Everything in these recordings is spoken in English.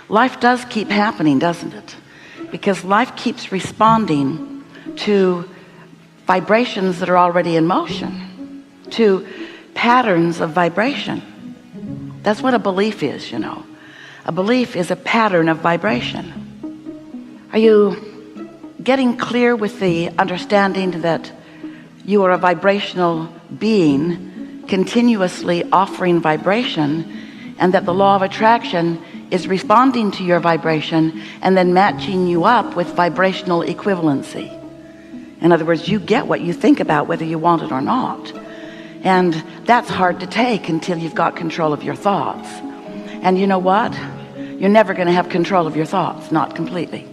life does keep happening, doesn't it? Because life keeps responding to vibrations that are already in motion, to patterns of vibration. That's what a belief is, you know. A belief is a pattern of vibration. Are you getting clear with the understanding that you are a vibrational being continuously offering vibration, and that the law of attraction is responding to your vibration and then matching you up with vibrational equivalency? In other words, you get what you think about whether you want it or not. And that's hard to take until you've got control of your thoughts. And you know what? You're never going to have control of your thoughts, not completely.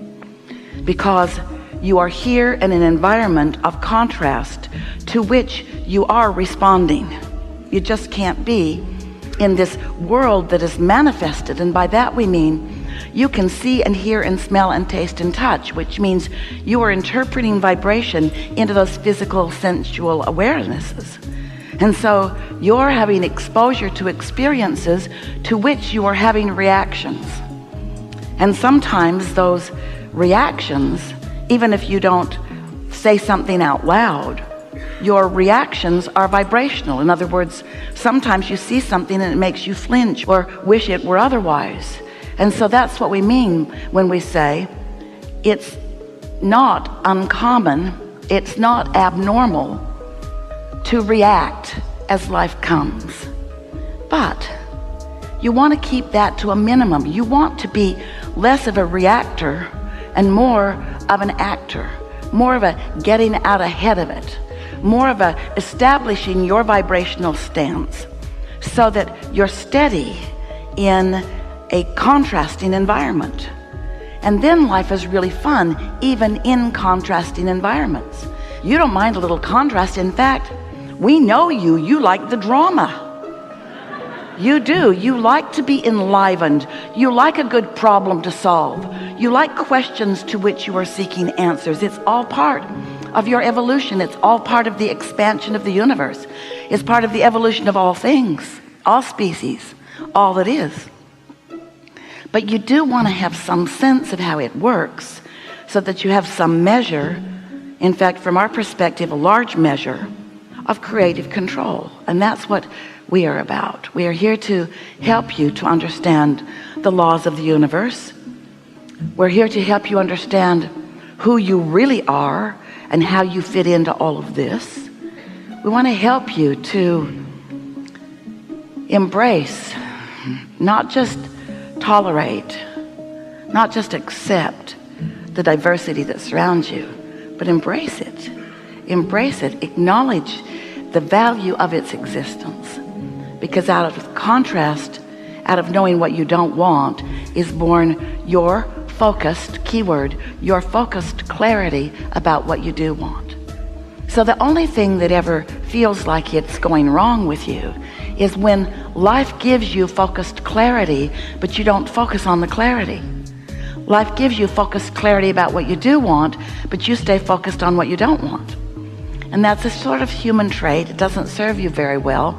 Because you are here in an environment of contrast to which you are responding. You just can't be in this world that is manifested. And by that we mean you can see and hear and smell and taste and touch, which means you are interpreting vibration into those physical, sensual awarenesses. And so you're having exposure to experiences to which you are having reactions. And sometimes those reactions, even if you don't say something out loud, your reactions are vibrational. In other words, sometimes you see something and it makes you flinch or wish it were otherwise. And so that's what we mean when we say it's not uncommon, it's not abnormal to react as life comes. But you want to keep that to a minimum. You want to be less of a reactor and more of an actor, more of a getting out ahead of it, more of a establishing your vibrational stance so that you're steady in a contrasting environment. And then life is really fun, even in contrasting environments. You don't mind a little contrast. In fact, we know you like the drama. You do. You like to be enlivened. You like a good problem to solve. You like questions to which you are seeking answers. It's all part of your evolution. It's all part of the expansion of the universe. It's part of the evolution of all things, all species, all that is. But you do want to have some sense of how it works so that you have some measure, in fact, from our perspective, a large measure of creative control. And that's what we are about. We are here to help you to understand the laws of the universe. We're here to help you understand who you really are and how you fit into all of this. We want to help you to embrace, not just tolerate, not just accept the diversity that surrounds you, but embrace it. Embrace it. Acknowledge the value of its existence. Because out of contrast, out of knowing what you don't want, is born your focused, keyword, your focused clarity about what you do want. So the only thing that ever feels like it's going wrong with you is when life gives you focused clarity, but you don't focus on the clarity. Life gives you focused clarity about what you do want, but you stay focused on what you don't want. And that's a sort of human trait. It doesn't serve you very well,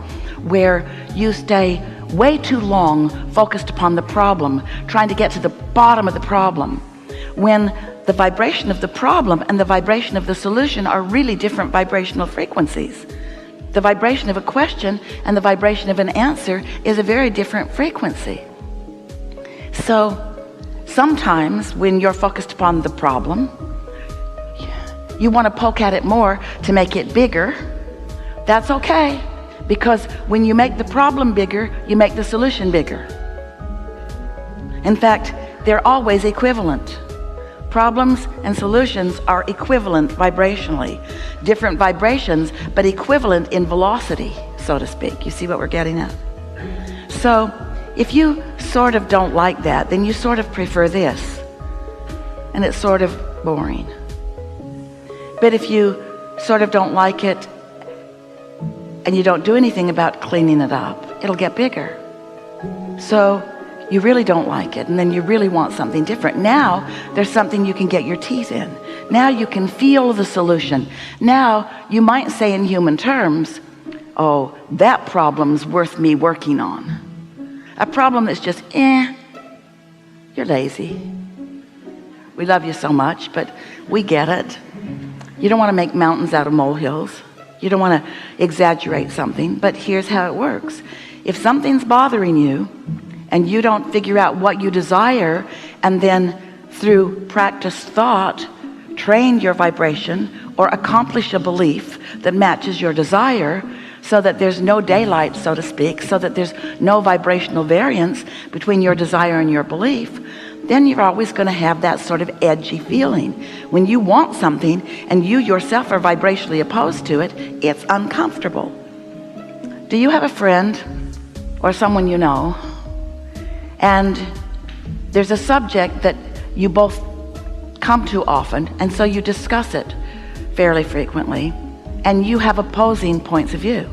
where you stay way too long focused upon the problem, trying to get to the bottom of the problem, when the vibration of the problem and the vibration of the solution are really different vibrational frequencies. The vibration of a question and the vibration of an answer is a very different frequency. So sometimes when you're focused upon the problem, you want to poke at it more to make it bigger. That's okay, because when you make the problem bigger, you make the solution bigger. In fact, they're always equivalent. Problems and solutions are equivalent vibrationally. Different vibrations, but equivalent in velocity, so to speak. You see what we're getting at? So if you sort of don't like that, then you sort of prefer this, and it's sort of boring. But if you sort of don't like it and you don't do anything about cleaning it up, it'll get bigger. So you really don't like it, and then you really want something different. Now there's something you can get your teeth in. Now you can feel the solution. Now you might say in human terms, oh, that problem's worth me working on. A problem that's just You're lazy. We love you so much, but we get it. You don't want to make mountains out of molehills. You don't want to exaggerate something, but here's how it works. If something's bothering you and you don't figure out what you desire, and then through practiced thought, train your vibration or accomplish a belief that matches your desire, so that there's no daylight, so to speak, so that there's no vibrational variance between your desire and your belief, then you're always going to have that sort of edgy feeling. When you want something and you yourself are vibrationally opposed to it, it's uncomfortable. Do you have a friend or someone you know, and there's a subject that you both come to often, and so you discuss it fairly frequently, and you have opposing points of view?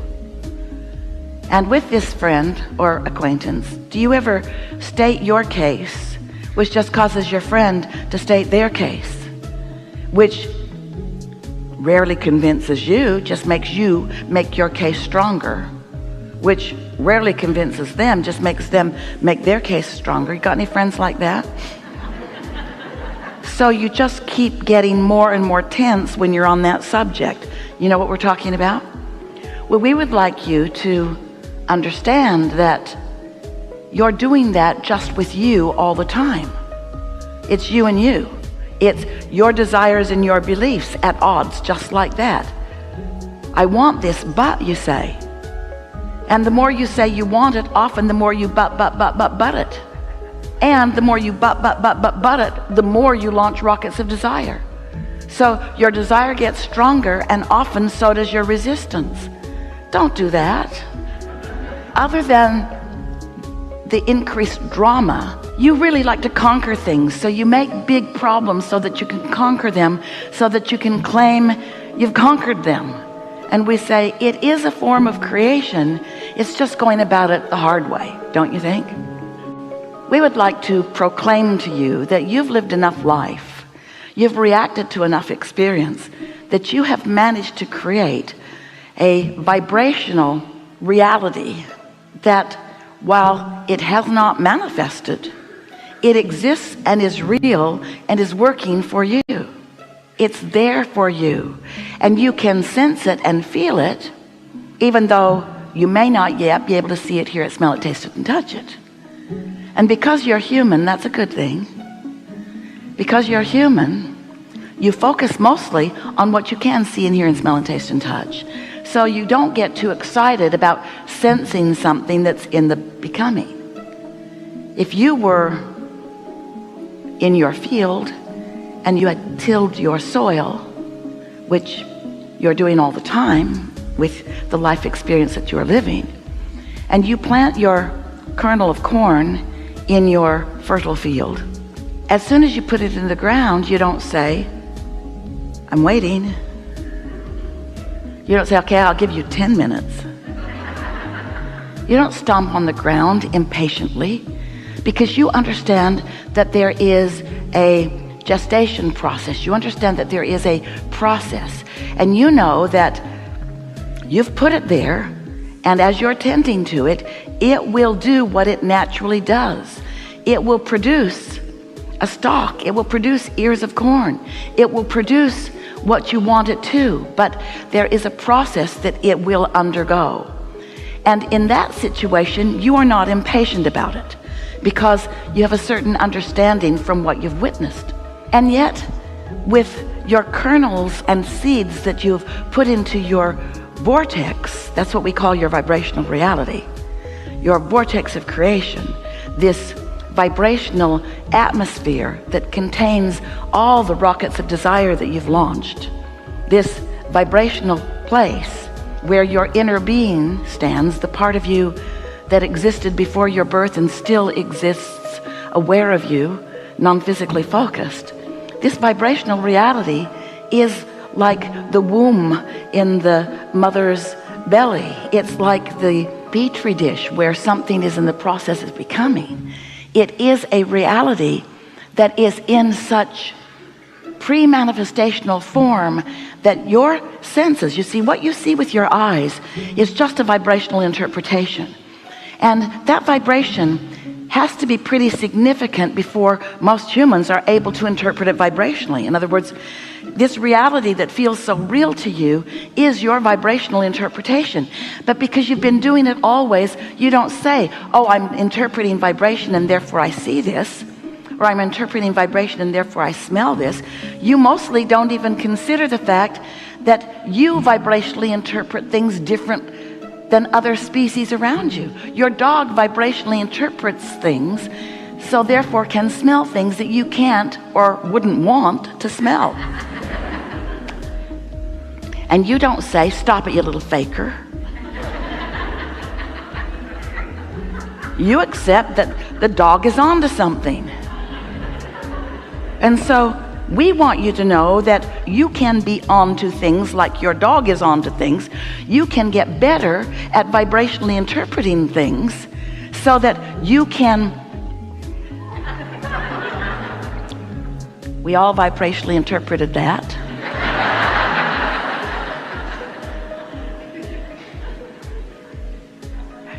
And with this friend or acquaintance, do you ever state your case, which just causes your friend to state their case, which rarely convinces you, just makes you make your case stronger, which rarely convinces them, just makes them make their case stronger? You got any friends like that? So you just keep getting more and more tense when you're on that subject. You know what we're talking about? Well, we would like you to understand that you're doing that just with you all the time. It's you and you. It's your desires and your beliefs at odds, just like that. I want this, but, you say. And the more you say you want it, often the more you but it. And the more you but it, the more you launch rockets of desire. So your desire gets stronger, and often so does your resistance. Don't do that. Other than the increased drama, you really like to conquer things, so you make big problems so that you can conquer them, so that you can claim you've conquered them. And we say it is a form of creation, it's just going about it the hard way, don't you think? We would like to proclaim to you that you've lived enough life, you've reacted to enough experience, that you have managed to create a vibrational reality that, while it has not manifested, it exists and is real and is working for you. It's there for you, and you can sense it and feel it, even though you may not yet be able to see it, hear it, smell it, taste it, and touch it. And because you're human, that's a good thing. Because you're human, you focus mostly on what you can see and hear and smell and taste and touch. So you don't get too excited about sensing something that's in the becoming. If you were in your field and you had tilled your soil, which you're doing all the time with the life experience that you're living, and you plant your kernel of corn in your fertile field, as soon as you put it in the ground, you don't say, I'm waiting. You don't say, okay, I'll give you 10 minutes. You don't stomp on the ground impatiently, because you understand that there is a gestation process. You understand that there is a process, and you know that you've put it there, and as you're tending to it, it will do what it naturally does. It will produce a stalk. It will produce ears of corn. It will produce what you want it to, but there is a process that it will undergo. And in that situation, you are not impatient about it, because you have a certain understanding from what you've witnessed. And yet, with your kernels and seeds that you've put into your vortex, that's what we call your vibrational reality, your vortex of creation, this vibrational atmosphere that contains all the rockets of desire that you've launched, this vibrational place where your inner being stands, the part of you that existed before your birth and still exists, aware of you, non-physically focused. This vibrational reality is like the womb in the mother's belly. It's like the petri dish where something is in the process of becoming. It is a reality that is in such pre-manifestational form that your senses, you see, what you see with your eyes is just a vibrational interpretation. And that vibration has to be pretty significant before most humans are able to interpret it vibrationally. In other words, this reality that feels so real to you is your vibrational interpretation. But because you've been doing it always, you don't say, oh, I'm interpreting vibration and therefore I see this, or I'm interpreting vibration and therefore I smell this. You mostly don't even consider the fact that you vibrationally interpret things different than other species around you. Your dog vibrationally interprets things, so therefore can smell things that you can't or wouldn't want to smell. And you don't say, stop it, you little faker. You accept that the dog is onto something. And so we want you to know that you can be onto things like your dog is onto things. You can get better at vibrationally interpreting things so that you can. We all vibrationally interpreted that.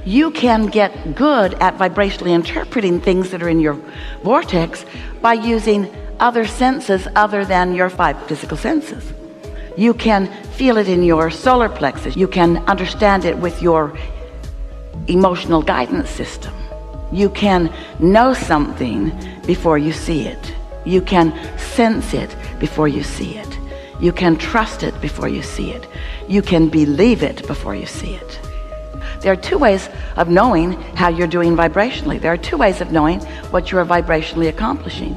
You can get good at vibrationally interpreting things that are in your vortex by using other senses other than your 5 physical senses. You can feel it in your solar plexus. You can understand it with your emotional guidance system. You can know something before you see it. You can sense it before you see it. You can trust it before you see it. You can believe it before you see it. There are 2 ways of knowing how you're doing vibrationally. There are 2 ways of knowing what you are vibrationally accomplishing.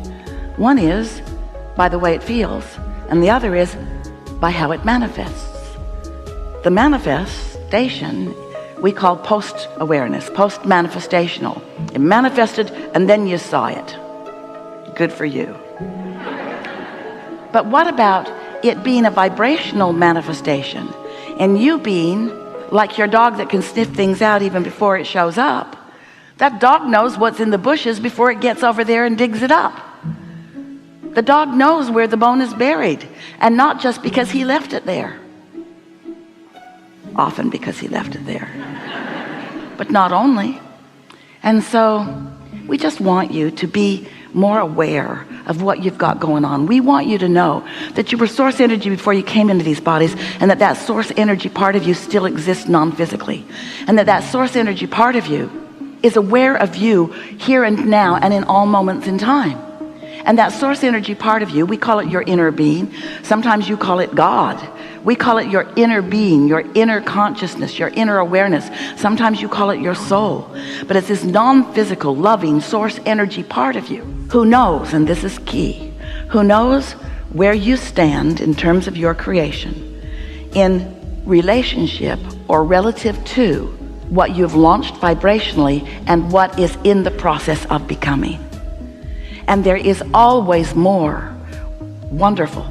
One is by the way it feels, and the other is by how it manifests. The manifestation we call post-awareness, post-manifestational. It manifested and then you saw it. Good for you. But what about it being a vibrational manifestation and you being like your dog that can sniff things out even before it shows up? That dog knows what's in the bushes before it gets over there and digs it up. The dog knows where the bone is buried, and not just because he left it there. Often because he left it there, but not only. And so we just want you to be more aware of what you've got going on. We want you to know that you were source energy before you came into these bodies, and that source energy part of you still exists non-physically, and that source energy part of you is aware of you here and now and in all moments in time. And that source energy part of you, we call it your inner being. Sometimes you call it God. We call it your inner being, your inner consciousness, your inner awareness. Sometimes you call it your soul. But it's this non-physical, loving source energy part of you who knows, and this is key, who knows where you stand in terms of your creation in relationship or relative to what you've launched vibrationally and what is in the process of becoming. And there is always more wonderful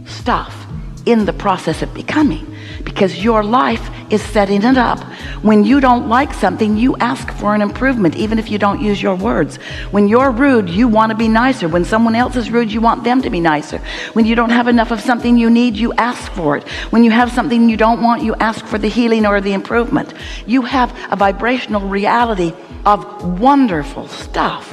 stuff in the process of becoming, because your life is setting it up. When you don't like something, you ask for an improvement, even if you don't use your words. When you're rude, you want to be nicer. When someone else is rude, you want them to be nicer. When you don't have enough of something you need, you ask for it. When you have something you don't want, you ask for the healing or the improvement. You have a vibrational reality of wonderful stuff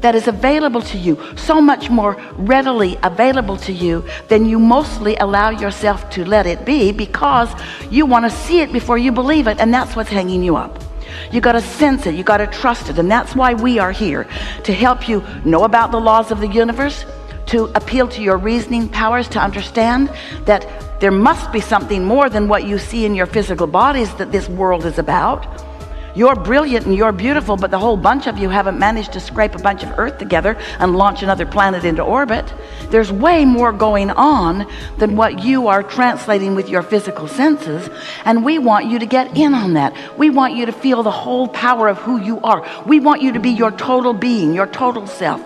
that is available to you, so much more readily available to you than you mostly allow yourself to let it be, because you want to see it before you believe it, and that's what's hanging you up. You got to sense it, you got to trust it, and that's why we are here, to help you know about the laws of the universe, to appeal to your reasoning powers, to understand that there must be something more than what you see in your physical bodies that this world is about. You're brilliant and you're beautiful, but the whole bunch of you haven't managed to scrape a bunch of earth together and launch another planet into orbit. There's way more going on than what you are translating with your physical senses, and we want you to get in on that. We want you to feel the whole power of who you are. We want you to be your total being, your total self.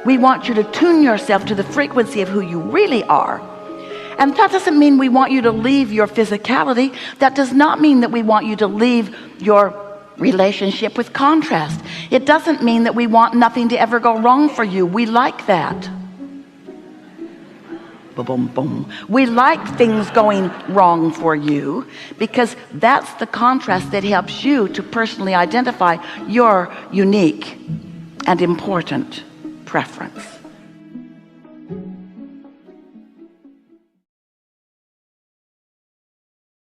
We want you to tune yourself to the frequency of who you really are. And that doesn't mean we want you to leave your physicality. That does not mean that we want you to leave your relationship with contrast. It doesn't mean that we want nothing to ever go wrong for you. We like that. Boom, boom. We like things going wrong for you, because that's the contrast that helps you to personally identify your unique and important preference.